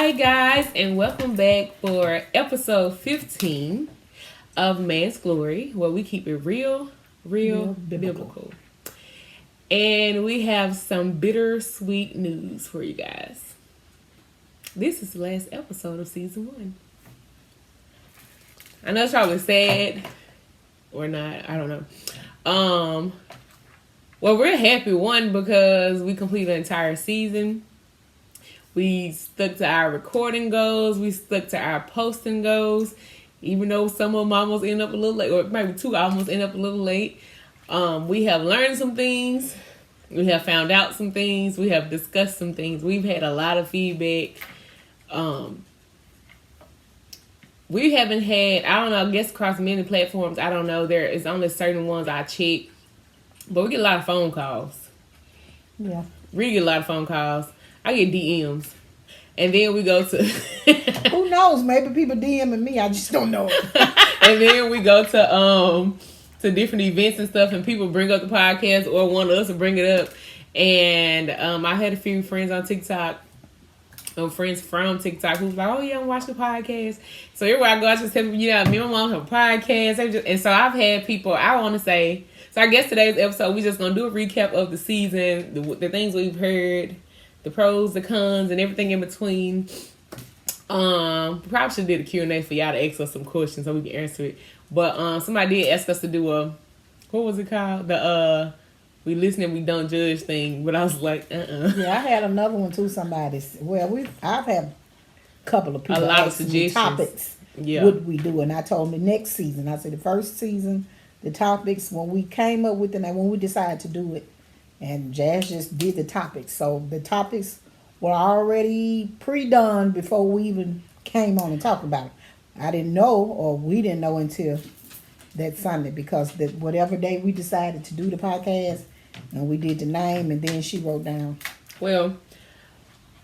Hi guys, and welcome back for episode 15 of Man's Glory, where we keep it real biblical. And we have some bittersweet news for you guys. This is the last episode of season 1. I know it's probably sad or not, I don't know. Well, we're happy, one, because we completed the entire season. We stuck to our recording goals. We stuck to our posting goals. Even though some of them almost end up a little late, or maybe 2 almost end up a little late. We have learned some things. We have found out some things. We have discussed some things. We've had a lot of feedback. We haven't had, I don't know, I guess across many platforms, I don't know. There is only certain ones I check. But we get a lot of phone calls. Yeah. We get a lot of phone calls. I get DMs. And then we go to... Who knows? Maybe people DMing me. I just don't know. And then we go to different events and stuff, and people bring up the podcast or want us to bring it up. And I had a few friends on TikTok, friends from TikTok, who was like, oh yeah, I'm watching the podcast. So everywhere I go, I just tell people, me and my mom have a podcast. And so I've had people, I want to say... So I guess today's episode, we're just going to do a recap of the season, the things we've heard, the pros, the cons, and everything in between. Probably should have did a Q&A for y'all to ask us some questions so we can answer it. But somebody did ask us to do what was it called? The we listen and we don't judge thing. But I was like, Yeah, I had another one too, I've had a couple of people a lot of ask me suggestions. topics. Yeah. What we do, and I told them the next season. I said the first season, the topics, when we came up with them, and when we decided to do it, and Jazz just did the topics. So the topics were already pre-done before we even came on and talked about it. I didn't know, or we didn't know until that Sunday, because whatever day we decided to do the podcast, and we did the name, and then she wrote down. Well,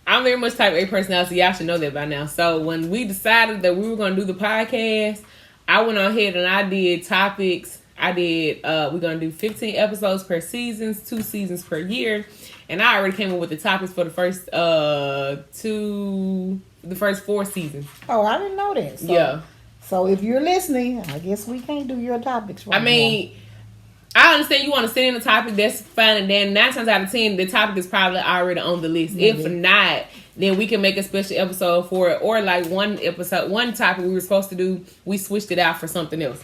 I'm very much type A personality. Y'all should know that by now. So when we decided that we were going to do the podcast, I went on ahead and I did topics. we're going to do 15 episodes per season, 2 seasons per year. And I already came up with the topics for the first 4 seasons. Oh, I didn't know that. Yeah. So if you're listening, I guess we can't do your topics right now. I understand you want to send in a topic, that's fine. And then 9 times out of 10, the topic is probably already on the list. Mm-hmm. If not, then we can make a special episode for it. Or like one topic we were supposed to do, we switched it out for something else.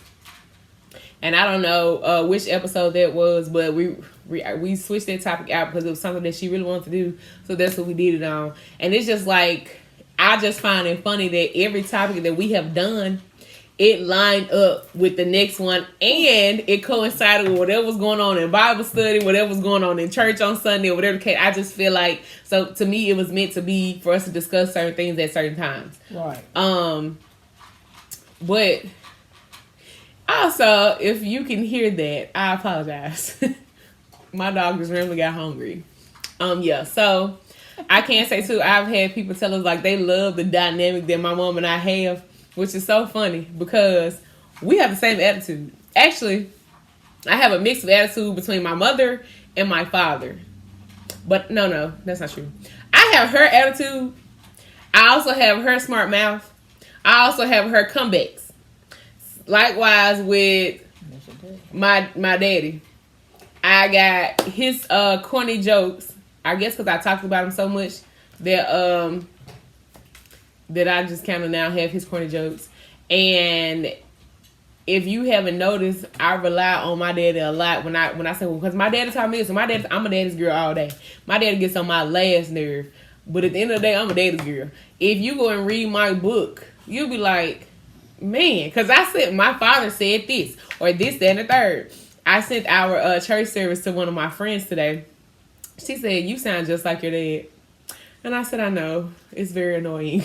And I don't know which episode that was, but we switched that topic out because it was something that she really wanted to do. So that's what we did it on. And it's just like, I just find it funny that every topic that we have done, it lined up with the next one, and it coincided with whatever was going on in Bible study, whatever was going on in church on Sunday, or whatever the case. I just feel like, so to me, it was meant to be for us to discuss certain things at certain times. Right. But also, if you can hear that, I apologize. My dog just randomly got hungry. Yeah, so I can say too, I've had people tell us like they love the dynamic that my mom and I have, which is so funny because we have the same attitude. Actually, I have a mix of attitude between my mother and my father. But no, that's not true. I have her attitude. I also have her smart mouth. I also have her comebacks. Likewise with my daddy. I got his corny jokes. I guess because I talked about him so much that I just kind of now have his corny jokes. And if you haven't noticed, I rely on my daddy a lot when I say, well, because my daddy taught me this. So I'm a daddy's girl all day. My daddy gets on my last nerve. But at the end of the day, I'm a daddy's girl. If you go and read my book, you'll be like, man, because my father said this, or this, that, and the third. I sent our church service to one of my friends today. She said, you sound just like your dad. And I said, I know. It's very annoying.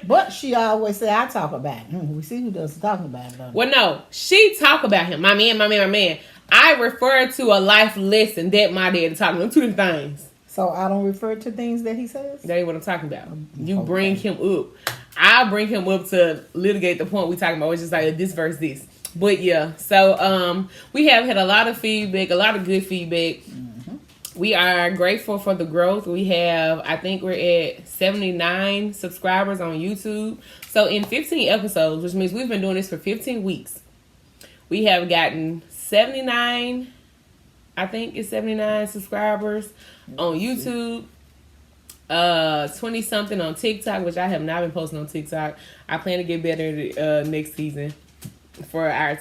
But she always say, I talk about him. We see who does talk about him. Well, no. She talk about him. My man. I refer to a life lesson that my dad is talking about. 2 different things. So I don't refer to things that he says? That ain't what I'm talking about. You bring him up. I bring him up to litigate the point we talking about. It's just like this versus this. But yeah. So we have had a lot of feedback, a lot of good feedback. We are grateful for the growth. I think we're at 79 subscribers on YouTube. So in 15 episodes, which means we've been doing this for 15 weeks, we have gotten 79, I think it's 79 subscribers on YouTube. 20 something on TikTok, which I have not been posting on TikTok. I plan to get better next season for our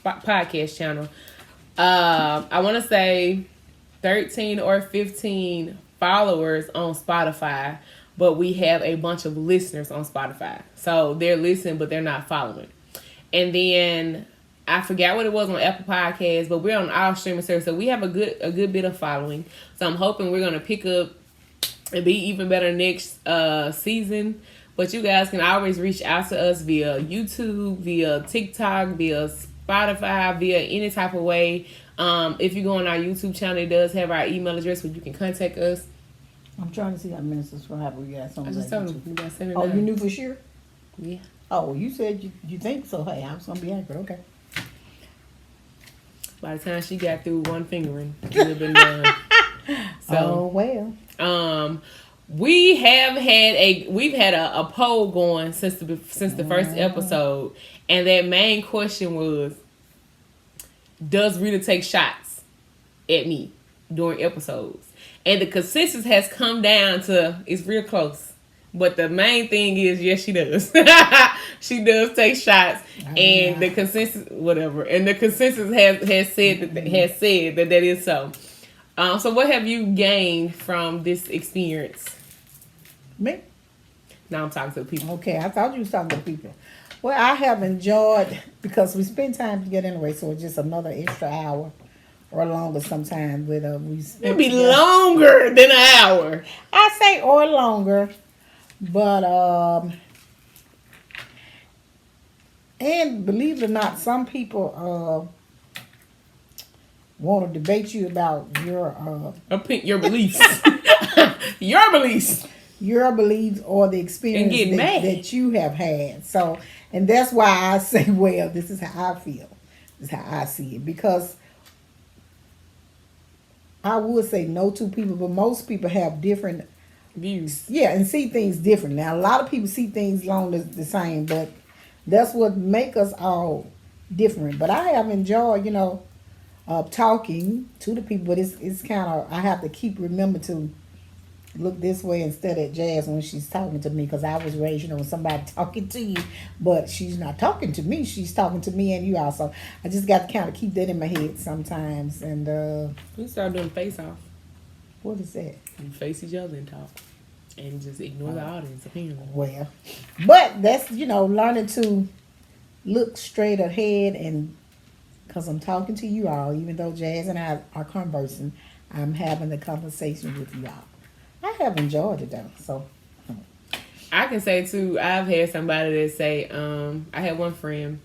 podcast channel. I want to say 13 or 15 followers on Spotify, but we have a bunch of listeners on Spotify. So they're listening, but they're not following. And then I forgot what it was on Apple Podcasts, but we're on our streaming service, so we have a good bit of following. So I'm hoping we're gonna pick up and be even better next season. But you guys can always reach out to us via YouTube, via TikTok, via Spotify, via any type of way. If you go on our YouTube channel, it does have our email address where you can contact us. I'm trying to see how many subscribers we got. I just told them we got 79. Oh, you knew for sure? Yeah. Oh, you said you think so. Hey, I was going to be accurate. Okay. By the time she got through one fingering, it would have been done. So, oh, well. We've had a poll going since the first episode, and that main question was, does Rita take shots at me during episodes? And the consensus has come down to, it's real close, but the main thing is, yes, she does. She does take shots, and the consensus, whatever, and the consensus has said that is so. So what have you gained from this experience? Me? Now I'm talking to the people. Okay, I thought you was talking to the people. Well, I have enjoyed, because we spend time together anyway, so it's just another extra hour or longer sometimes. It'd be longer than an hour. I say or longer, but and believe it or not, some people want to debate you about your beliefs. Your beliefs. Your beliefs or the experience that you have had. So, and that's why I say, well, this is how I feel. This is how I see it. Because I would say no two people, but most people have different views. Yeah, and see things different. Now, a lot of people see things along the same, but that's what make us all different. But I have enjoyed, talking to the people, but it's kind of, I have to remember to look this way instead of Jazz when she's talking to me, because I was raised, when somebody talking to you, but she's not talking to me. She's talking to me and you also. I just got to kind of keep that in my head sometimes. And we start doing face off. What is that? You face each other and talk, and just ignore the audience. Apparently. Well, but that's learning to look straight ahead, and because I'm talking to you all, even though Jazz and I are conversing, I'm having the conversation with you all. I have enjoyed it though, so. I can say too, I've had somebody that say, I had one friend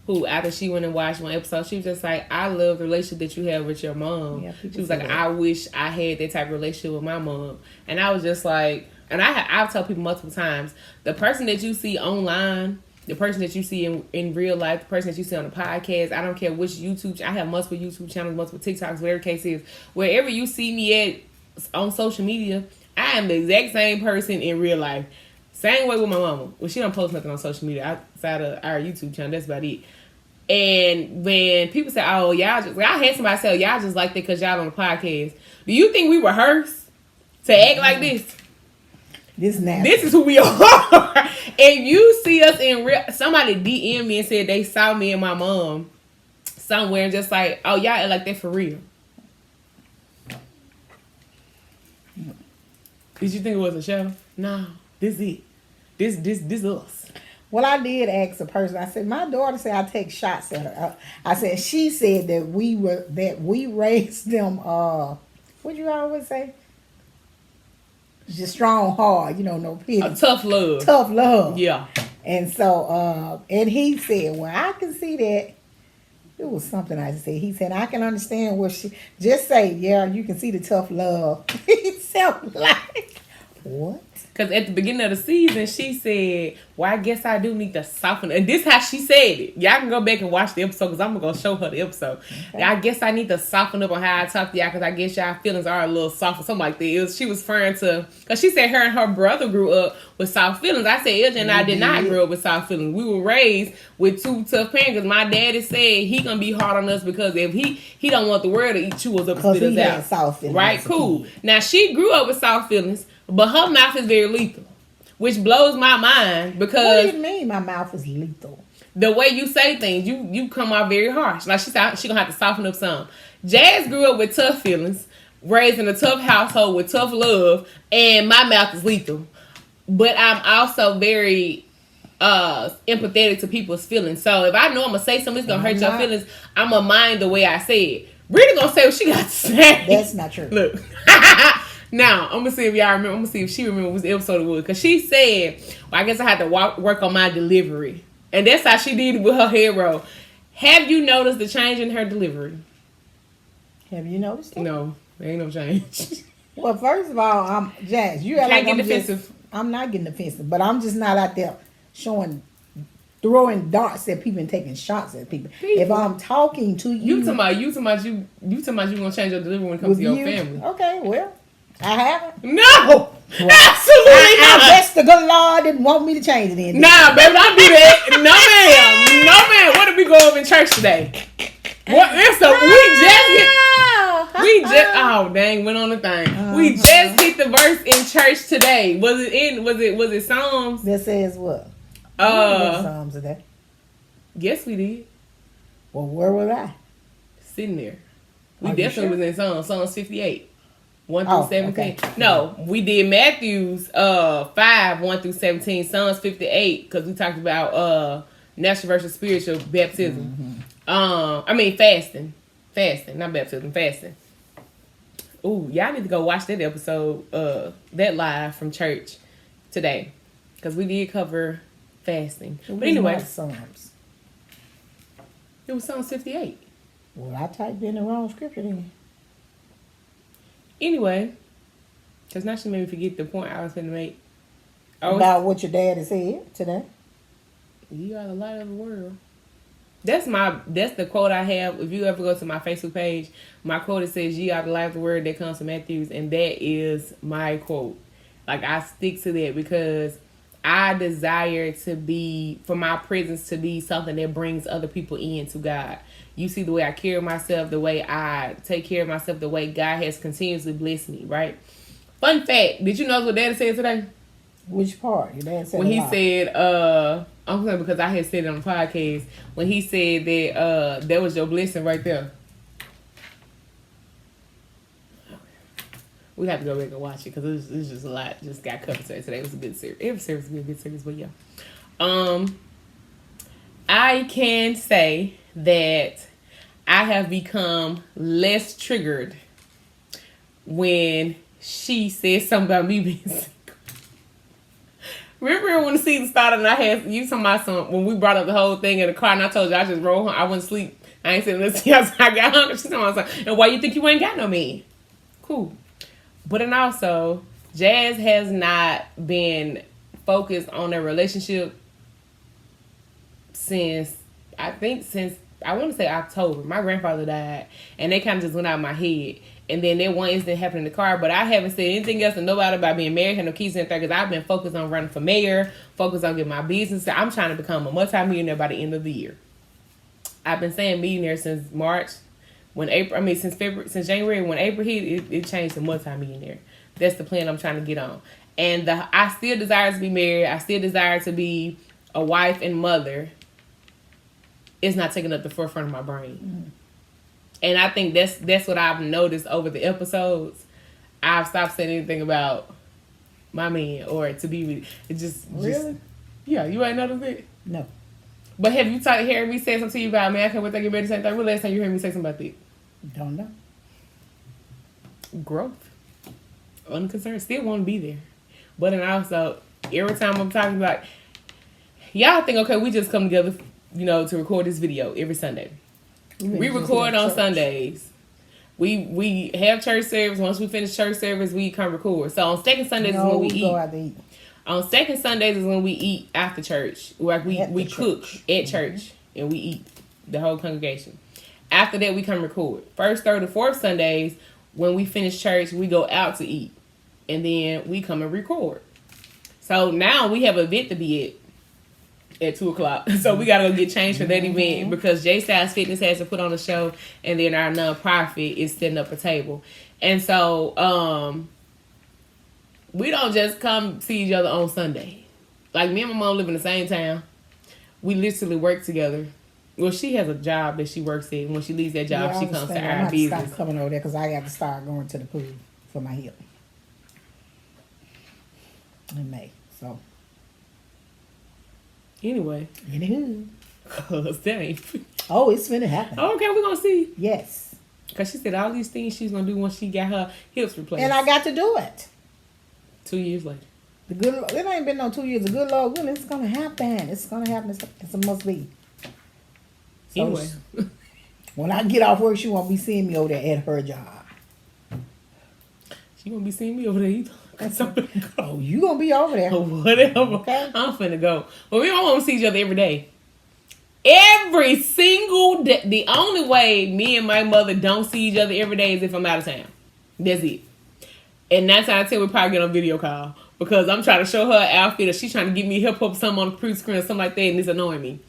who, after she went and watched one episode, she was just like, I love the relationship that you have with your mom. Yeah, she was like, I wish I had that type of relationship with my mom. And I was just like, and I've told people multiple times, the person that you see online, the person that you see in real life, the person that you see on the podcast, I don't care which YouTube, I have multiple YouTube channels, multiple TikToks, whatever the case is, wherever you see me at on social media, I am the exact same person in real life. Same way with my mama. Well, she don't post nothing on social media outside of our YouTube channel. That's about it. And when people say, oh, y'all just, I had somebody say, y'all just like that because y'all on the podcast. Do you think we rehearse to act like this? This is who we are. And you see us in real, somebody DM me and said they saw me and my mom somewhere and just like, oh, y'all act like that for real. Did you think it was a show? No, this it. This us. Well, I did ask a person. I said, my daughter said I take shots at her. I said, she said that we raised them. What you always say? Just strong, hard. No pity. Tough love. Tough love. Yeah. And so, and he said, well, I can see that. It was something I said. He said, I can understand what she, just say, yeah, you can see the tough love. He sounded like, what? Because at the beginning of the season, she said, well, I guess I do need to soften. And this how she said it. Y'all can go back and watch the episode because I'm going to show her the episode. Okay. I guess I need to soften up on how I talk to y'all because I guess y'all feelings are a little soft or something like that. She was referring to, because she said her and her brother grew up with soft feelings. I said, Ilja and I did not grow up with soft feelings. We were raised with two tough parents because my daddy said he going to be hard on us because if he don't want the world to chew us up and spit us out. Soft feelings, right? Cool. Now, she grew up with soft feelings, but her mouth is very lethal. Which blows my mind because... What do you mean my mouth is lethal? The way you say things, you come out very harsh. Like she said, she gonna have to soften up some. Jazz grew up with tough feelings, raised in a tough household with tough love, and my mouth is lethal. But I'm also very empathetic to people's feelings. So if I know I'm gonna say something that's gonna hurt your feelings, I'm gonna mind the way I say it. Brittany gonna say what she got to say. That's not true. Look. Now, I'm going to see if y'all remember. I'm going to see if she remembers what the episode it was. Because she said, well, I guess I had to work on my delivery. And that's how she did it with her head roll. Have you noticed the change in her delivery? Have you noticed it? No, there ain't no change. Well, first of all, Jazz, you can't get defensive. I'm not getting defensive, but I'm just not out there throwing darts at people and taking shots at people. If I'm talking to you... You talking about you going to change your delivery when it comes to your family. Okay, well... I haven't. No, well, absolutely not. I guess the good Lord didn't want me to change it. Then. Nah, baby, don't do that. No, ma'am. What did we go over in church today? What? Oh dang, went on the thing. We just hit the verse in church today. Was it Psalms? That says what? Psalms of that. Yes, we did. Well, where was I? Sitting there. We definitely was in Psalms 58. 1 through 17. Okay. No, we did Matthew's 5, 1 through 17, Psalms 58, because we talked about natural versus spiritual baptism. Fasting. Fasting, not baptism, fasting. Ooh, y'all need to go watch that episode, that live from church today. Because we did cover fasting. But anyway. Psalms. It was Psalms 58. Well, I typed in the wrong scripture then. Anyway, because now she made me forget the point I was going to make. About what your daddy said today. You are the light of the world. That's the quote I have. If you ever go to my Facebook page, my quote, it says, "Ye are the light of the world," that comes from Matthews, and that is my quote. Like, I stick to that because I desire for my presence to be something that brings other people into God. You see the way I carry myself, the way I take care of myself, the way God has continuously blessed me, right? Fun fact, did you know what Daddy said today? Which part? Your dad said when he said, I'm saying because I had said it on the podcast, when he said that that was your blessing right there. We have to go back and watch it because it was just a lot. Just got covered today. It was a good series. Every series was a good series, but yeah. I can say that I have become less triggered when she said something about me being single. Remember when the season started and I had you talking about when we brought up the whole thing in the car and I told you I just rolled home. I wouldn't sleep. I ain't saying this. I got hungry. She told me, and why you think you ain't got no man? Cool. But then also, Jazz has not been focused on a relationship since I want to say October. My grandfather died, and they kind of just went out of my head. And then that one incident happened in the car, but I haven't said anything else to nobody about being married, had no kids in there, because I've been focused on running for mayor, focused on getting my business. I'm trying to become a multi-millionaire by the end of the year. I've been saying millionaire since March. Since January, when April hit, it changed to multi-millionaire. That's the plan I'm trying to get on. And I still desire to be married. I still desire to be a wife and mother. It's not taking up the forefront of my brain. Mm-hmm. And I think that's what I've noticed over the episodes. I've stopped saying anything about my man or to be with. It just really? Yeah, you ain't noticed it? No. But have you heard me say something to you about, man, I can't wait to get ready to say that? When last time you heard me say something about that? Don't know. Growth. Unconcerned. Still want to be there. But then also, every time I'm talking about, y'all think, okay, we just come together, to record this video every Sunday. We record on Sundays. We have church service. Once we finish church service, we come record. So on second Sundays is when we eat. Go out to eat. On second Sundays is when we eat after church. Like we cook at church and we eat, the whole congregation. After that, we come record. First, third, and fourth Sundays, when we finish church, we go out to eat. And then we come and record. So now we have an event to be at 2 o'clock. So we got to go get changed for that event because J Styles Fitness has to put on a show. And then our nonprofit is setting up a table. And so we don't just come see each other on Sunday. Like, me and my mom live in the same town. We literally work together. Well, she has a job that she works in. When she leaves that job, she comes to our business. I'm stop coming over there because I got to start going to the pool for my hip in May. So anyway, anywho, cause that ain't. Oh, it's finna happen. Okay, we're gonna see. Yes, cause she said all these things she's gonna do once she got her hips replaced, and I got to do it. 2 years later. It ain't been no 2 years. The good Lord willing, it's gonna happen. It's gonna happen. It's a must be. So anyway, when I get off work, she won't be seeing me over there at her job. She won't be seeing me over there either. Oh, you gonna be over there? Whatever. Okay, I'm finna go. Well, we don't want to see each other every day. Every single day. The only way me and my mother don't see each other every day is if I'm out of town. That's it. And that's how I tell we probably get on video call because I'm trying to show her an outfit or she's trying to get me hip hop something on the pre-screen or something like that, and it's annoying me.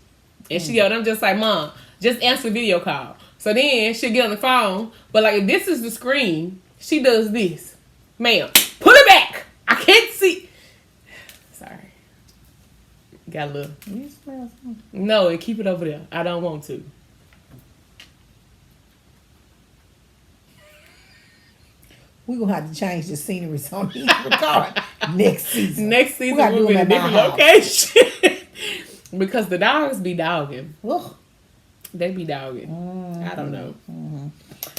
And she yelled, I'm just like, Mom, just answer the video call. So then she'll get on the phone, but like if this is the screen, she does this. Ma'am, put it back. I can't see. Sorry. Got a little. No, and keep it over there. I don't want to. We're going to have to change the scenery on these record next season. Next season we'll be in a different location. Because the dogs be dogging. Ugh. They be dogging. I don't know. Mm-hmm.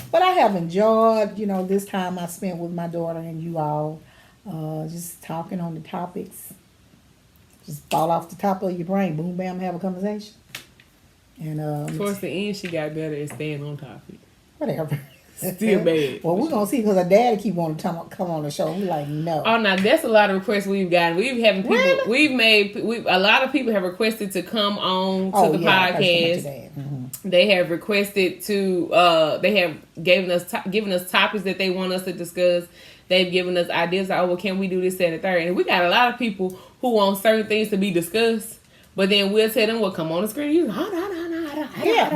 But I have enjoyed, this time I spent with my daughter and you all, just talking on the topics. Just fall off the top of your brain. Boom, bam, have a conversation. And towards the end, she got better at staying on topic. Whatever. Still bad. Well, we're going to see because her daddy keep wanting to come on the show. We're like, no. Oh, now that's a lot of requests we've gotten. A lot of people have requested to come on to the podcast. Mm-hmm. They have requested to, they have given us topics that they want us to discuss. They've given us ideas like, oh, well, can we do this, that, and the third? And we got a lot of people who want certain things to be discussed. But then we'll tell them, well, come on the screen. You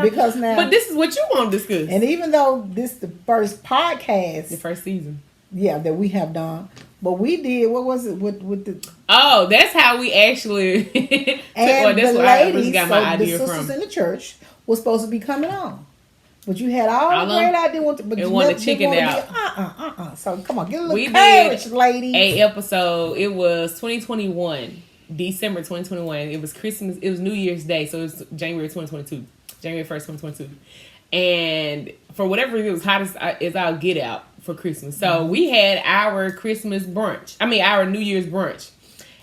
because now. But this is what you want to discuss. And even though this is the first podcast. The first season. Yeah, that we have done. But we did, what was it with the... Oh, that's how we actually... and that's the where ladies, I got my idea the sisters from. in the church was supposed to be coming on. But you had all the great ideas. But you want to chicken out. So come on, get a little courage, ladies. A episode, it was 2021. December 2021. It was Christmas. It was New Year's Day. So it was January 2022. January 1st, 2022. And for whatever reason, it was hot as I'll get out for Christmas. So we had our Christmas brunch. Our New Year's brunch.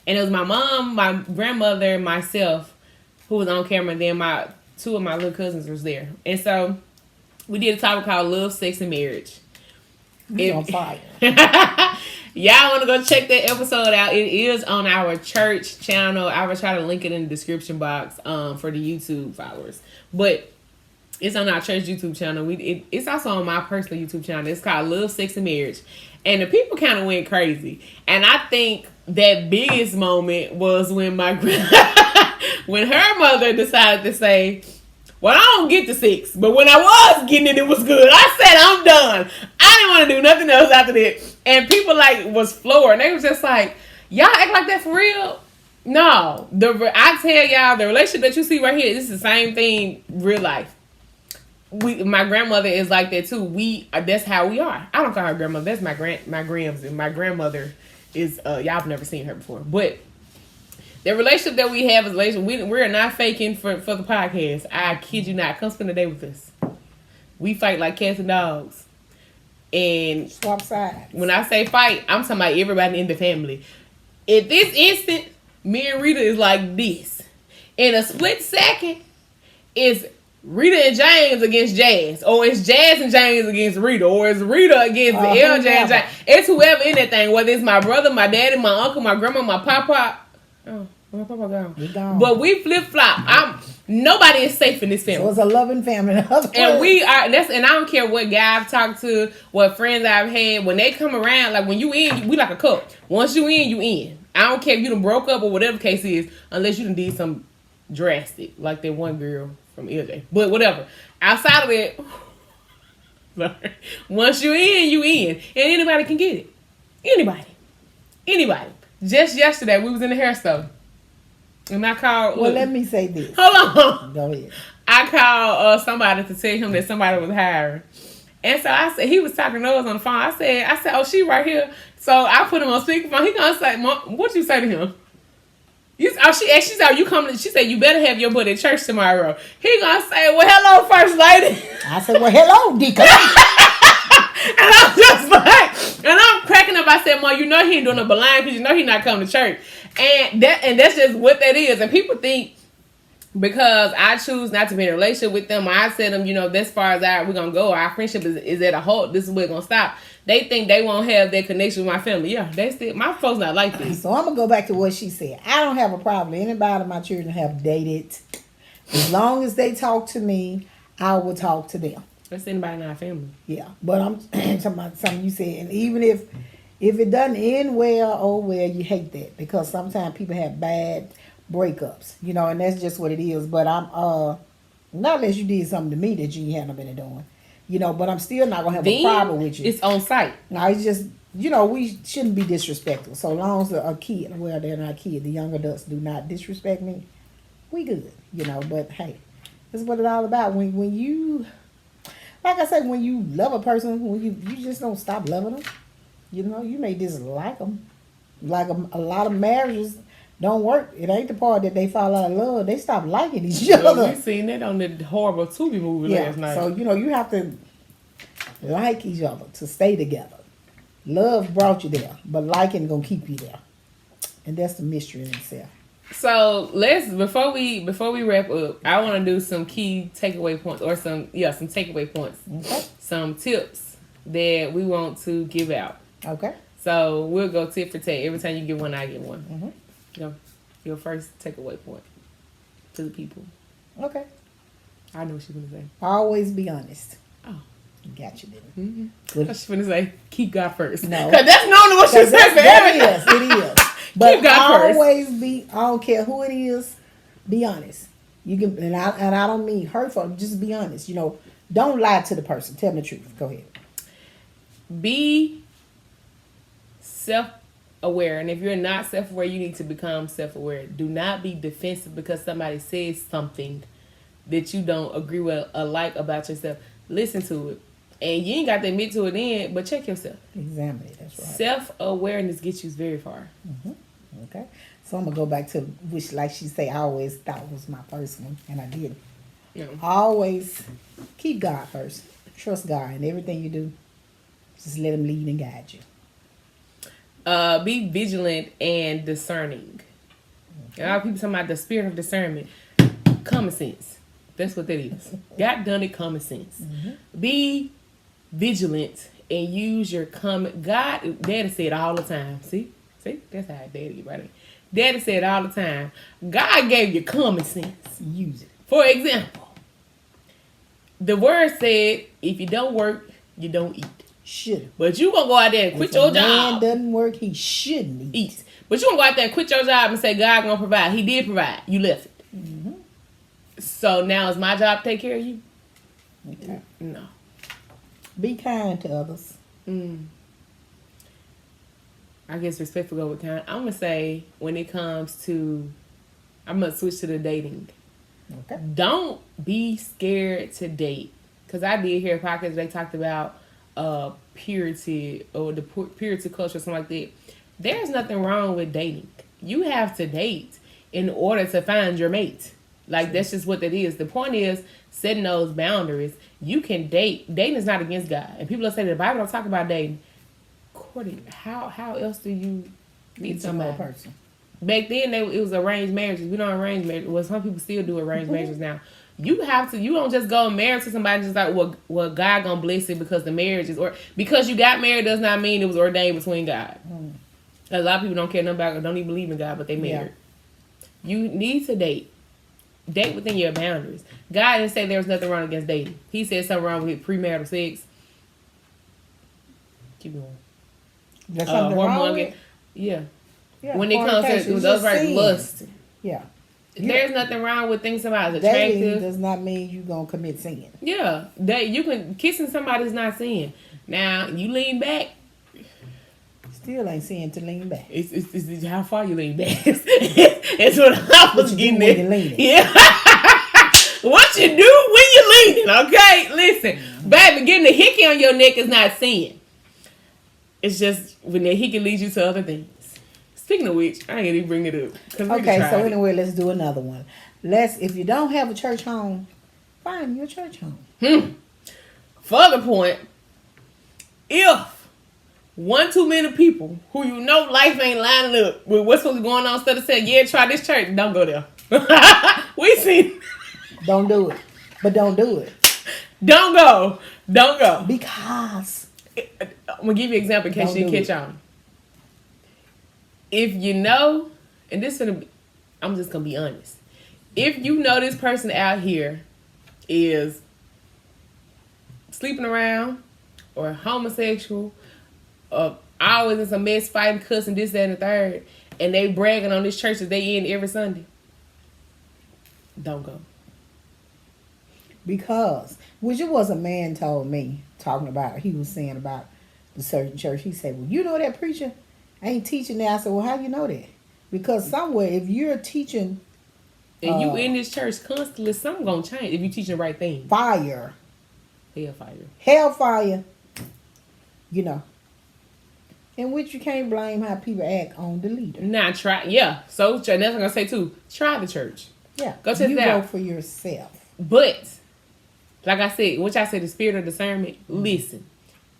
And it was my mom, my grandmother, myself, who was on camera. And then two of my little cousins was there. And so we did a topic called Love, Sex, and Marriage. It's on fire. Y'all want to go check that episode out. It is on our church channel. I will try to link it in the description box for the YouTube followers. But it's on our church YouTube channel. It's also on my personal YouTube channel. It's called Love, Sex, and Marriage. And the people kind of went crazy. And I think that biggest moment was when when her mother decided to say, well, I don't get the sex, but when I was getting it, it was good. I said, I'm done. I didn't want to do nothing else after that. And people was floored. They was just like, y'all act like that for real? No. I tell y'all, the relationship that you see right here, this is the same thing real life. My grandmother is like that too. That's how we are. I don't call her grandmother. That's my grams. And my grandmother is, y'all have never seen her before. But the relationship that we have is a relationship. We're not faking for the podcast. I kid you not. Come spend the day with us. We fight like cats and dogs. And swap sides. When I say fight, I'm talking about everybody in the family. At this instant, me and Rita is like this. In a split second, is Rita and James against Jazz, or it's Jazz and James against Rita, or it's Rita against LJ and James. It's whoever in that thing, whether it's my brother, my daddy, my uncle, my grandma, my papa. Oh, my papa gone. He gone. But we flip flop. Nobody is safe in this family. So it's a loving family. And we are. And I don't care what guy I've talked to, what friends I've had. When they come around, like when you in, we like a couple. Once you in, you in. I don't care if you done broke up or whatever the case is, unless you done did some drastic, like that one girl from LJ. But whatever. Outside of it, once you in, you in. And anybody can get it. Anybody. Just yesterday, we was in the hair store. And I called... Well, let me say this. Hold on. Go ahead. I called somebody to tell him that somebody was hiring. And so I said, he was talking to us on the phone. I said, oh, she right here. So I put him on speakerphone. He gonna say, Mom, what you say to him? She said, you coming? She said, you better have your butt at church tomorrow. He gonna say, well, hello, First Lady. I said, well, hello, Deacon. And I'm just like, and I'm cracking up. I said, Mom, you know he ain't doing no blind because you know he not coming to church. And that's just what that is. And people think because I choose not to be in a relationship with them, I tell them, this far as we're going to go, our friendship is at a halt. This is where it's going to stop. They think they won't have that connection with my family. Yeah, that's it. My folks not like this. So I'm going to go back to what she said. I don't have a problem. Anybody of my children have dated. As long as they talk to me, I will talk to them. That's anybody in our family. Yeah, but I'm talking about something you said. And even if it doesn't end well, you hate that. Because sometimes people have bad breakups, and that's just what it is. But I'm not unless you did something to me that you hadn't been doing, but I'm still not gonna have a problem with you. It's on site. No, it's just we shouldn't be disrespectful. So long as a kid, well, they're not kids, the young adults do not disrespect me, we good, but hey, that's what it's all about. When you, like I said, when you love a person, when you just don't stop loving them, you may dislike them. Like a lot of marriages don't work. It ain't the part that they fall out of love. They stop liking each other. We seen that on the horrible Tubi movie last night. So, you have to like each other to stay together. Love brought you there, but liking gonna keep you there. And that's the mystery in itself. So before we wrap up, I want to do some key takeaway points or some takeaway points. Okay. Some tips that we want to give out. Okay. So we'll go tip for tat. Every time you get one, I get one. Mm-hmm. Your first takeaway point to the people. Okay. I know what she's gonna say. Always be honest. Oh, got you, didn't mm-hmm. I was gonna say keep God first. No, because that's normally what she says for everything. It is. But keep God first. Always be. I don't care who it is. Be honest. You can, and I don't mean hurtful. Just be honest. Don't lie to the person. Tell them the truth. Go ahead. Be self-aware, and if you're not self-aware, you need to become self-aware. Do not be defensive because somebody says something that you don't agree with or like about yourself. Listen to it, and you ain't got to admit to it then, but check yourself. Examine it. That's right. Self-awareness gets you very far. Mm-hmm. Okay, so I'm gonna go back to which, like she say, I always thought was my first one, and I didn't. Yeah. Always keep God first. Trust God in everything you do. Just let Him lead and guide you. Be vigilant and discerning. Okay. A lot of people talking about the spirit of discernment. Common sense. That's what that is. God done it, common sense. Mm-hmm. Be vigilant and use your God, Daddy said all the time. See, that's how Daddy right there. Daddy said all the time. God gave you common sense. Use it. For example, the word said, if you don't work, you don't eat. Should. But you gonna go out there and quit your job. If a man doesn't work, he shouldn't eat. But you gonna go out there and quit your job and say God gonna provide. He did provide. You left it. Mm-hmm. So now it's my job to take care of you? Okay. No. Be kind to others. I guess respectful go with kind. I'm gonna say when it comes to, I'm gonna switch to the dating. Okay. Don't be scared to date. Cause I did hear a podcast they talked about purity or the purity culture or something like that. There's nothing wrong with dating. You have to date in order to find your mate. Like that's just what that is. The point is setting those boundaries. You can date. Dating is not against God. And people will say the Bible don't talk about dating. Courting. How else do you meet somebody? Person. Back then it was arranged marriages. We don't arrange marriages. Well, some people still do arranged marriages now. You have to. You don't just go married to somebody just like, well, God gonna bless it because the marriage is, or because you got married does not mean it was ordained between God. A lot of people don't care nothing about, don't even believe in God, but they married. Yeah. You need to date. Date within your boundaries. God didn't say there was nothing wrong against dating. He said something wrong with premarital sex. Keep going. There's something wrong with? Yeah. When it comes to those right, lust. Yeah. There's nothing wrong with thinking somebody's attractive. Dating does not mean you're going to commit sin. Yeah. Kissing somebody's not sin. Now, you lean back. Still ain't sin to lean back. It's how far you lean back. It's what I was getting at. Yeah. What you do when you're leaning, okay? Listen, baby, getting the hickey on your neck is not sin. It's just when the hickey leads you to other things. Speaking of which, I ain't gonna even bring it up. Okay, so anyway, let's do another one. If you don't have a church home, find your church home. Further point, if one too many people who you know life ain't lining up with what's supposed to be going on instead of saying, yeah, try this church, don't go there. We see. Don't do it. But don't do it. Don't go. Don't go. Because. I'm going to give you an example in case you didn't catch on. If you know, and I'm just going to be honest. If you know this person out here is sleeping around or homosexual or always in some mess, fighting, cussing, this, that, and the third, and they bragging on this church that they in every Sunday, don't go. Because, which it was a man told me, he was saying about the certain church. He said, well, you know that preacher ain't teaching that. I said, well, how you know that? Because somewhere, if you're teaching... And you in this church constantly, something gonna change if you teaching the right thing. Fire. Hellfire. You know. In which you can't blame how people act on the leader. Nah, try. Yeah. So that's what I'm gonna say too. Try the church. Yeah. Go check it out. You go for yourself. But, like I said, which I said, the spirit of discernment, listen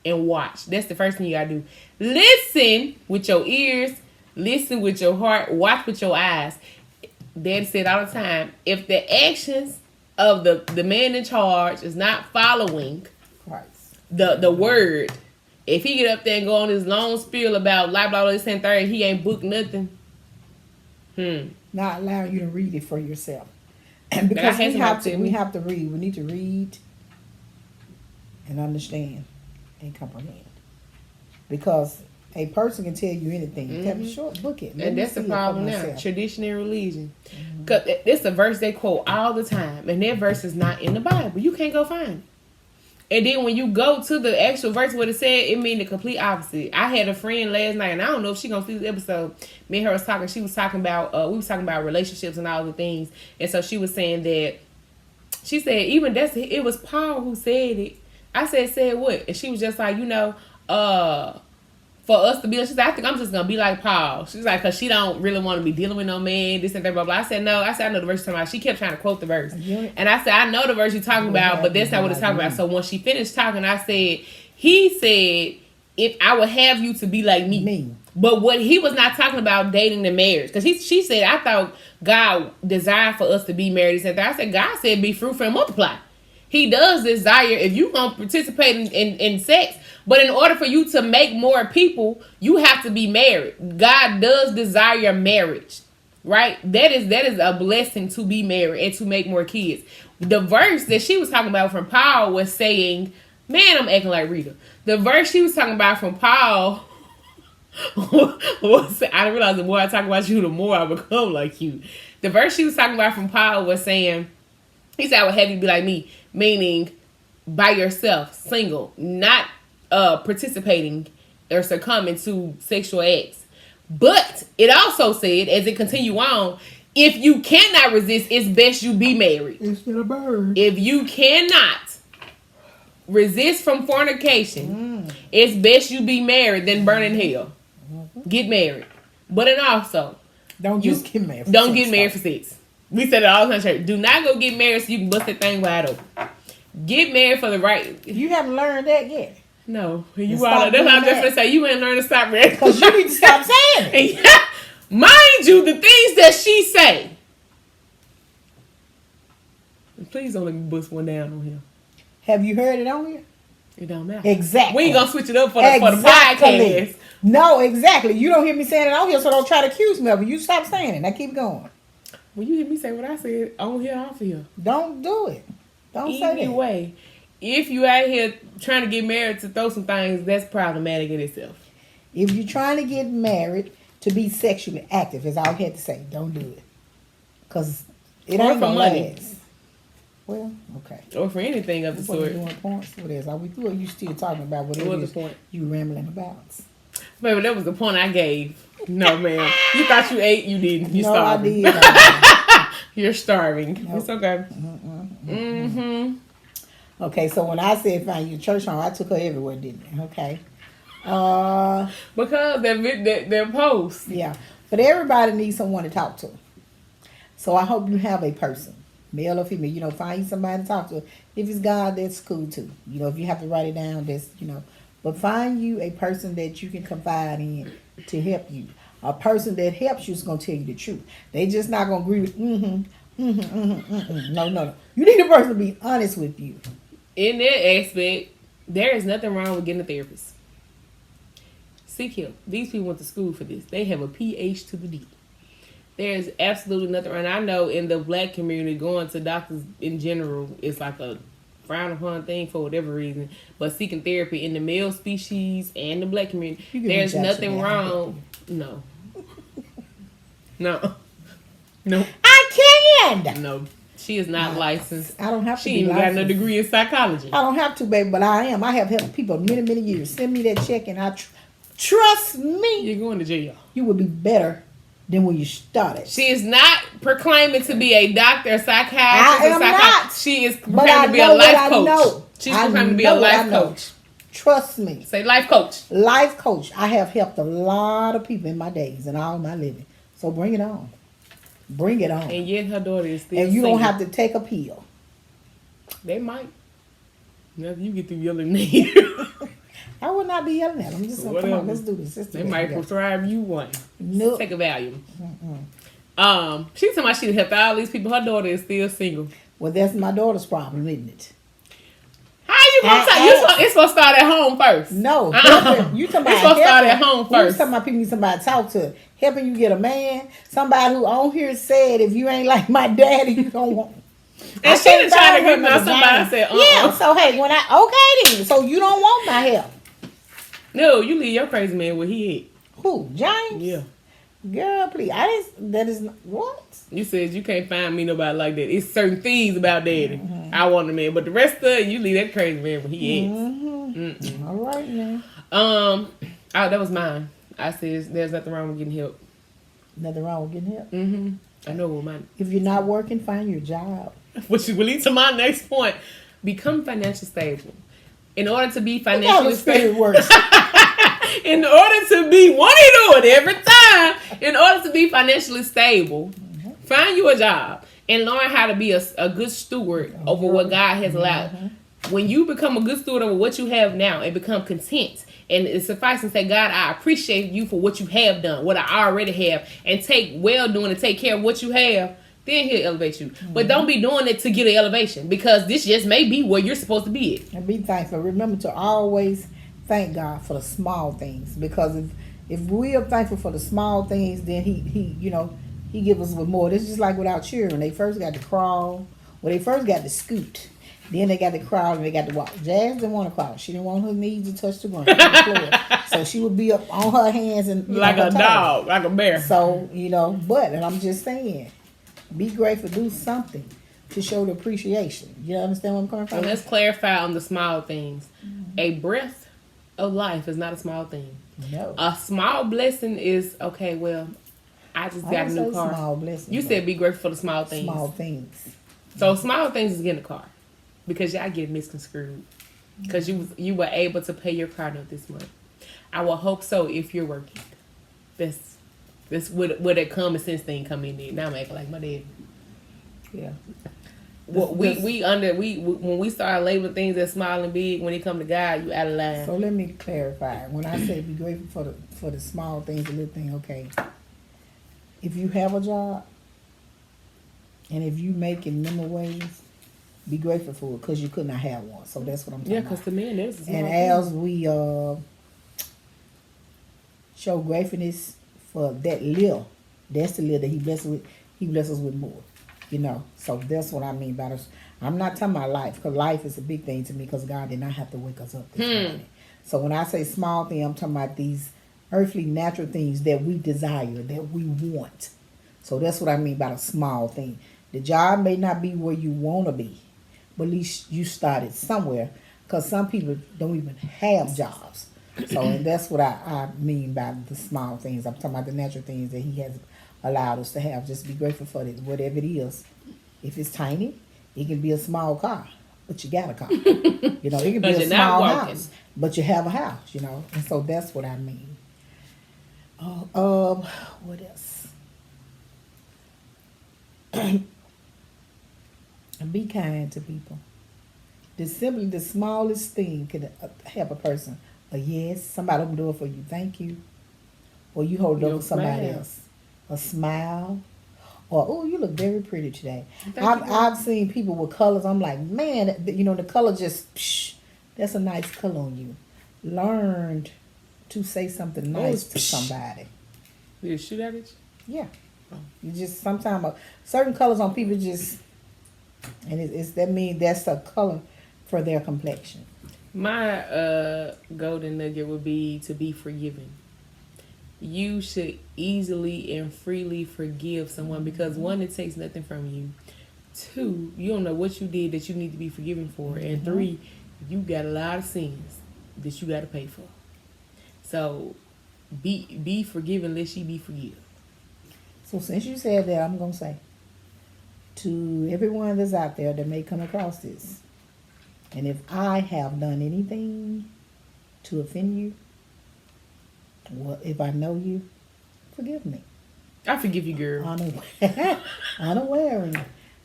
and watch. That's the first thing you gotta do. Listen with your ears. Listen with your heart. Watch with your eyes. Daddy said all the time, if the actions of the man in charge is not following Christ, the word, if he get up there and go on his long spiel about blah, blah, blah, this and third, he ain't booked nothing. Not allowing you to read it for yourself. And because we have to read. We need to read and understand and comprehend. Because a person can tell you anything. You have a short book it. And that's the problem now. Tradition and religion. Because it's a verse they quote all the time. And that verse is not in the Bible. You can't go find it. And then when you go to the actual verse what it said, it mean the complete opposite. I had a friend last night, and I don't know if she gonna see this episode. Me and her was talking. She was talking about we was talking about relationships and all the things. And so she was saying that she said even it was Paul who said it. I said what? And she was just like, for us to be, she said, I think I'm just going to be like Paul. She's like, because she don't really want to be dealing with no man, this and that, blah, blah. I said, no. I know the verse you're talking about. She kept trying to quote the verse. And I said, I know the verse you're talking about, but that's not what it's talking about. So when she finished talking, I said, he said, if I would have you to be like me. But what he was not talking about dating the marriage. Because she said, I thought God desired for us to be married. I said, God said, be fruitful and multiply. He does desire, if you going to participate in sex, but in order for you to make more people, you have to be married. God does desire marriage, right? That is a blessing to be married and to make more kids. The verse that she was talking about from Paul was saying, man, I'm acting like Rita. The verse she was talking about from Paul was, I realize the more I talk about you, the more I become like you. The verse she was talking about from Paul was saying, he said, I would have you be like me, meaning by yourself, single, not participating or succumbing to sexual acts. But it also said, as it continue on, if you cannot resist, it's best you be married. Instead of bird. If you cannot resist from fornication, it's best you be married than burn in hell. Get married. But it also, don't just get married. Don't get married for sex. We said it all the time. Do not go get married so you can bust that thing wide open. Get married for the right. You haven't learned that yet. No, you are. That's what I'm just gonna say. You ain't learned to stop marrying because you need to stop saying it. Mind you, the things that she say. Please don't let me bust one down on him. Have you heard it on here? It don't matter. Exactly. We ain't gonna switch it up for the podcast. No, exactly. You don't hear me saying it on here, so don't try to accuse me of it. You stop saying it. Now keep going. When you hear me say what I said, on here, off here. Don't do it. Don't say that. Anyway, if you out here trying to get married to throw some things, that's problematic in itself. If you're trying to get married to be sexually active, is all I had to say. Don't do it. Because it ain't gonna last. Well, okay. Or for anything of the sort. Doing points? What is? Are we through? Or you still talking about what it was is the point? You rambling about? Baby, that was the point I gave. No, ma'am. You thought you ate, you didn't. You're starving. No, I did. You're starving. Nope. It's okay. Okay, so when I said find your church home, I took her everywhere, didn't I? Okay. Because their post. Yeah. But everybody needs someone to talk to. So I hope you have a person, male or female, find you somebody to talk to. If it's God, that's cool too. If you have to write it down, that's, But find you a person that you can confide in to help you. A person that helps you is going to tell you the truth. They just not going to agree with, No. You need a person to be honest with you. In that aspect, there is nothing wrong with getting a therapist. Seek help. These people went to school for this. They have a PhD to the D. There's absolutely nothing wrong. I know in the black community, going to doctors in general is like a frowned upon thing for whatever reason. But seeking therapy in the male species and the black community, there's nothing wrong. No. I can. No. She is not licensed. I don't have to She be even licensed. got no degree in psychology. I don't have to, baby, but I am. I have helped people many, many years. Send me that check and trust me. You're going to jail. You will be better than when you started. She is not proclaiming to be a doctor, a psychiatrist. I am not. She is proclaiming to be a life coach. She's proclaiming to be a life coach. Trust me. Say life coach. Life coach. I have helped a lot of people in my days and all my living. So bring it on. Bring it on. And yet her daughter is still And you single. don't have to take a pill. They might. Now you get through yelling at you. I would not be yelling at them. I'm just saying, come on, let's do this. They might prescribe you one. Nope. Take a Valium. She's talking about she helped all these people. Her daughter is still single. Well, that's my daughter's problem, isn't it? How you gonna talk? It's supposed to start at home first. No. You talking about it's supposed to start at home first. You talking about people need somebody to talk to. Helping you get a man. Somebody who on here said, if you ain't like my daddy, you don't want. And she done tried to get me on somebody said, Yeah, so hey, okay then. So you don't want my help. No, you leave your crazy man where he at. Who? James? Yeah. Girl, please. That is not, what? You said you can't find me nobody like that. It's certain things about daddy. I want a man. But the rest of it, you leave that crazy man where he is. All right now. Oh, that was mine. I said there's nothing wrong with getting help. Nothing wrong with getting help. I know what mine. If you're not working, find your job. Which will lead to my next point. Become financially stable. In order to be How financially the spirit stable. works. In order to be, won't he do it every time? In order to be financially stable, find you a job and learn how to be a good steward over what God has allowed. When you become a good steward over what you have now and become content, and it's suffice and say, God, I appreciate you for what you have done, what I already have, and take well doing and take care of what you have, then he'll elevate you. But don't be doing it to get an elevation, because this just may be where you're supposed to be at. And be thankful. Remember to always thank God for the small things, because if we are thankful for the small things, then he give us with more. This is just like with our children. They first got to crawl. Well, they first got to scoot. Then they got to crawl and they got to walk. Jazz didn't want to crawl. She didn't want her knees to touch the ground. So she would be up on her hands and like a dog, like a bear. So, and I'm just saying, be grateful, do something to show the appreciation. You understand where I'm coming from? And let's clarify on the small things. A breath of life is not a small thing. No. A small blessing is, okay, well, I just got a new car. Small blessing, you said be grateful for the small things. Small things. So small things is getting a car. Because y'all get misconstrued. Because you were able to pay your car note this month. I will hope so if you're working. That's where that common sense thing come in there. Now I'm acting like my dad. Yeah. When we start labeling things as small and big, when it come to God, you out of line. So let me clarify. When I say be grateful for the small things, the little thing, okay. If you have a job and if you making minimum wage, be grateful for it because you could not have one. So that's what I'm talking Yeah, about. because to me, that's a small And thing. as we show gratefulness for that little, that's the little that he blesses with. He blesses us with more, you know. So that's what I mean by this. I'm not talking about life, because life is a big thing to me, because God did not have to wake us up this morning. So when I say small thing, I'm talking about these earthly, natural things that we desire, that we want. So that's what I mean by the small thing. The job may not be where you want to be, but at least you started somewhere, because some people don't even have jobs. So, and that's what I mean by the small things. I'm talking about the natural things that he has allowed us to have. Just be grateful for it, whatever it is. If it's tiny, it can be a small car, but you got a car. You know, it can be But a you're not small walking. house, but you have a house, you know. And so that's what I mean. What else? And be kind to people. The smallest thing can help a person. A yes, somebody open the door for you, thank you. Or you hold it door Your for somebody smile. else. A smile. Or, oh, you look very pretty today. Thank you. I've seen people with colors. I'm like, man, you know, the color just, that's a nice color on you. Learned to say something nice to somebody. Did you shoot at it? Yeah. You just, sometimes certain colors on people just, and it's that means that's a color for their complexion. My golden nugget would be to be forgiving. You should easily and freely forgive someone, because one, it takes nothing from you. Two, you don't know what you did that you need to be forgiven for. And three, you got a lot of sins that you got to pay for. So be forgiven lest ye be forgiven. So since you said that, I'm going to say to everyone that's out there that may come across this, and if I have done anything to offend you, well, if I know you, forgive me. I forgive you, girl. Unawareing,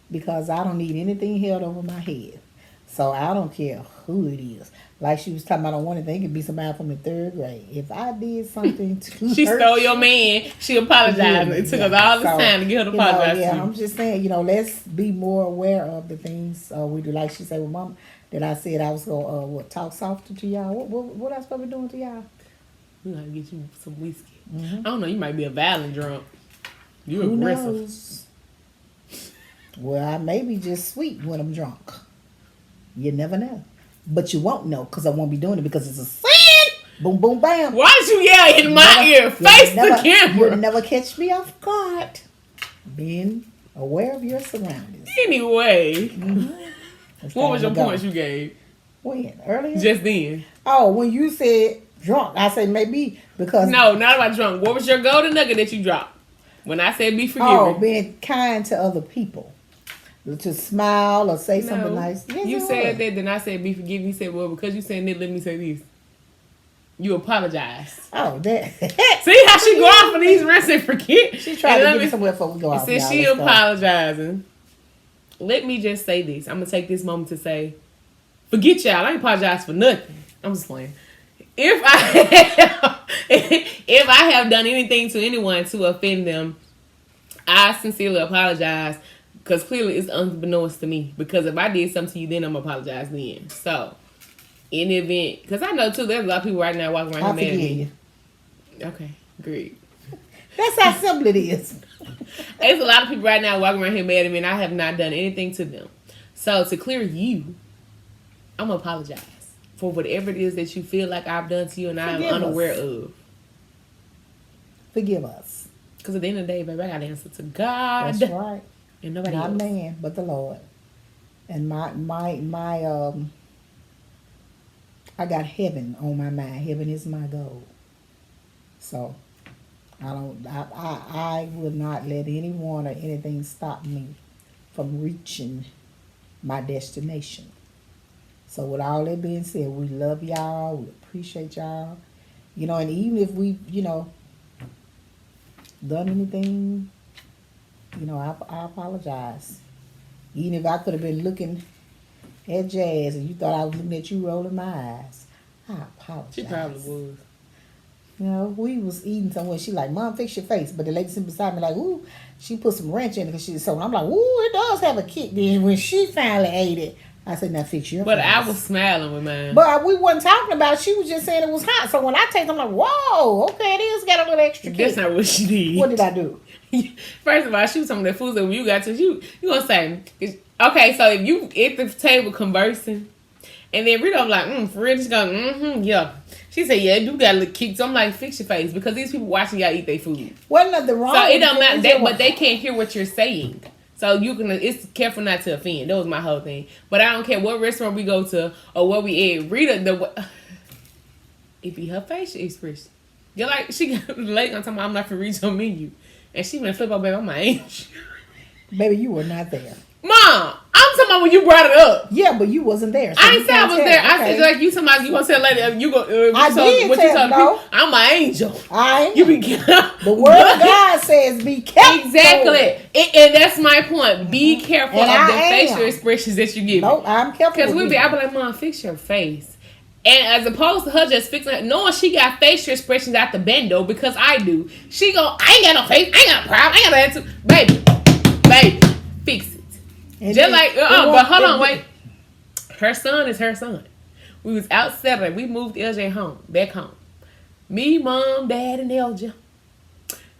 because I don't need anything held over my head. So I don't care who it is. Like she was talking about on one thing, it could be somebody from the third grade. If I did something to She hurt stole you, your man. She apologized. It took us all this time to get her to apologize to you. I'm just saying, let's be more aware of the things we do. Like she said with Mama, that I said I was going to talk softer to y'all. What else supposed to be doing to y'all? We gotta get you some whiskey. Mm-hmm. I don't know. You might be a violent drunk. You Who aggressive. knows? Well, I may be just sweet when I'm drunk. You never know. But you won't know, because I won't be doing it, because it's a sin. Boom, boom, bam. Why did you yell in my ear? Face the camera. You'll never catch me off guard. Being aware of your surroundings. Anyway, Mm-hmm. what was your points you gave? When? Earlier? Just then. Oh, when you said drunk, I said maybe because... No, not about drunk. What was your golden nugget that you dropped? When I said be forgiving. Oh, being kind to other people. To smile or say something nice. Yes, you said that, then I said be forgiving. You said, well, because you saying that, let me say this. You apologize. Oh, that. See how she go off for these rest and forget? She tried to get me somewhere before we go off. Since she apologizing, let me just say this. I'm going to take this moment to say, forget y'all. I ain't apologize for nothing. I'm just playing. If I have done anything to anyone to offend them, I sincerely apologize, because clearly it's unbeknownst to me. Because if I did something to you, then I'm going to apologize then. So, in the event, because I know too, there's a lot of people right now walking around here mad at me. Okay, great. That's how simple it is. There's a lot of people right now walking around here mad at me, and I have not done anything to them. So, to clear you, I'm going to apologize for whatever it is that you feel like I've done to you and I am unaware of. Forgive us. Because at the end of the day, baby, I got to answer to God. That's right. And nobody Not else. man, but the Lord. And I got heaven on my mind. Heaven is my goal. So I will not let anyone or anything stop me from reaching my destination. So with all that being said, we love y'all. We appreciate y'all. And even if we, done anything, I apologize. Even if I could have been looking at Jazz and you thought I was looking at you rolling my eyes, I apologize. She probably was. You know, we was eating somewhere. She like, Mom, fix your face. But the lady sitting beside me like, ooh, she put some ranch in it because she's so. I'm like, ooh, it does have a kick. Then when she finally ate it, I said, now fix your But face. I was smiling with mine. But we wasn't talking about it. She was just saying it was hot. So when I taste, I'm like, whoa, okay, it is got a little extra kick. That's not what she did. What did I do? First of all, she was some of that food that when you got to you gonna say, okay, so if you at the table conversing, and then Rita, I'm like, for real, just go, yeah. She said, yeah, you got a little kick. So I'm like, fix your face because these people watching y'all eat their food. Wasn't nothing wrong. So it don't matter, but they can't hear what you're saying. So it's careful not to offend. That was my whole thing. But I don't care what restaurant we go to or what we eat. Rita, it be her facial expression. You're like, she got late on time. I'm not gonna read your menu, and she went flip up, baby. I'm my age. Baby, you were not there. Mom, I'm talking about when you brought it up. Yeah, but you wasn't there. So I didn't say I was there. Okay. I said like you talking about you gonna tell later. You go. I did tell no. I'm my angel. I You be careful. The word of God says be careful. Exactly, and that's my point. Be careful And of the I facial am. expressions that you give. No, I'm careful. Because I be like, Mom, fix your face. And as opposed to her just fixing it, knowing she got facial expressions out the bendo because I do. She go, I ain't got no face. I ain't got a problem. I ain't got no attitude. Baby, fix it. And just like, but hold on, wait. Her son is her son. We was out Saturday. We moved LJ back home. Me, Mom, Dad, and LJ.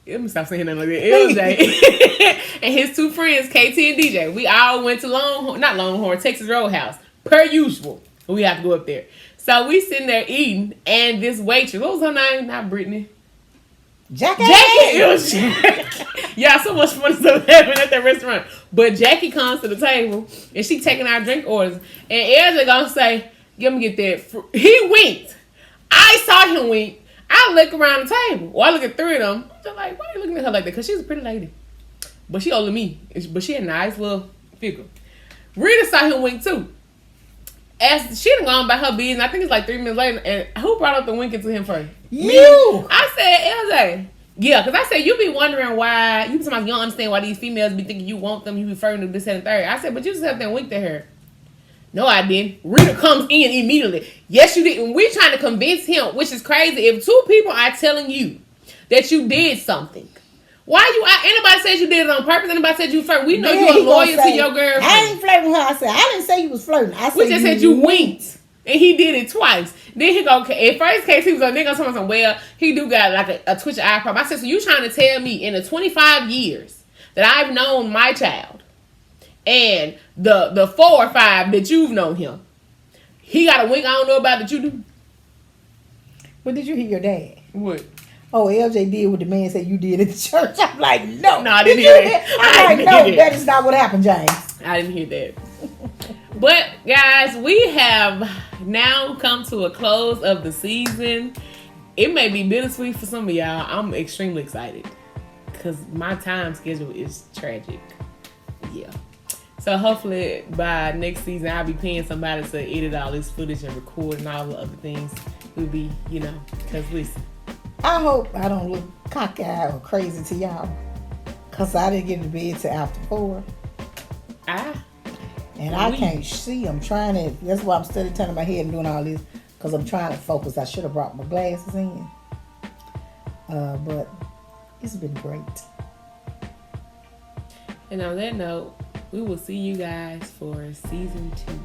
Let me stop saying that like that. LJ and his two friends, KT and DJ. We all went to Texas Roadhouse. Per usual. We have to go up there. So we sitting there eating, and this waitress, what was her name? Not Brittany. Jackie. It was Jackie. Yeah, so much fun stuff happening at that restaurant. But Jackie comes to the table, and she taking our drink orders. And LJ gonna say, let me get that. He winked. I saw him wink. I look around the table. Or I look at three of them. I'm like, why are you looking at her like that? Because she's a pretty lady. But she older than me. But she had a nice little figure. Rita saw him wink too. As she done gone by her business, I think it's like 3 minutes later, and who brought up the winking to him first? You! Me. I said, LJ. Yeah, because I said, you be wondering why, you don't understand why these females be thinking you want them, you referring to this and the third. I said, but you just have to wink to her. No, I didn't. Rita comes in immediately. Yes, you did. And we're trying to convince him, which is crazy. If two people are telling you that you did something, anybody says you did it on purpose, anybody said you flirted. We know you're loyal to your girlfriend. I ain't flirting with her. I said, I didn't say you was flirting. I said we just said you winked. And he did it twice. Then he go, in first case, he was like, nigga, something, well, he do got like a twitch eye problem. I said, so you trying to tell me in the 25 years that I've known my child and the 4 or 5 that you've known him, he got a wink I don't know about that you do? What did you hear your dad? What? Oh, LJ did what the man said you did at the church. I'm like, no. No, I didn't hear that. I'm like, no, that is not what happened, James. I didn't hear that. But, guys, we have now come to a close of the season. It may be bittersweet for some of y'all. I'm extremely excited because my time schedule is tragic. Yeah. So, hopefully, by next season, I'll be paying somebody to edit all this footage and record and all the other things. We'll be, because listen. I hope I don't look cockeyed or crazy to y'all because I didn't get to bed till after 4. And I can't see. I'm trying to. That's why I'm still turning my head and doing all this because I'm trying to focus. I should have brought my glasses in. But it's been great. And on that note, we will see you guys for season 2.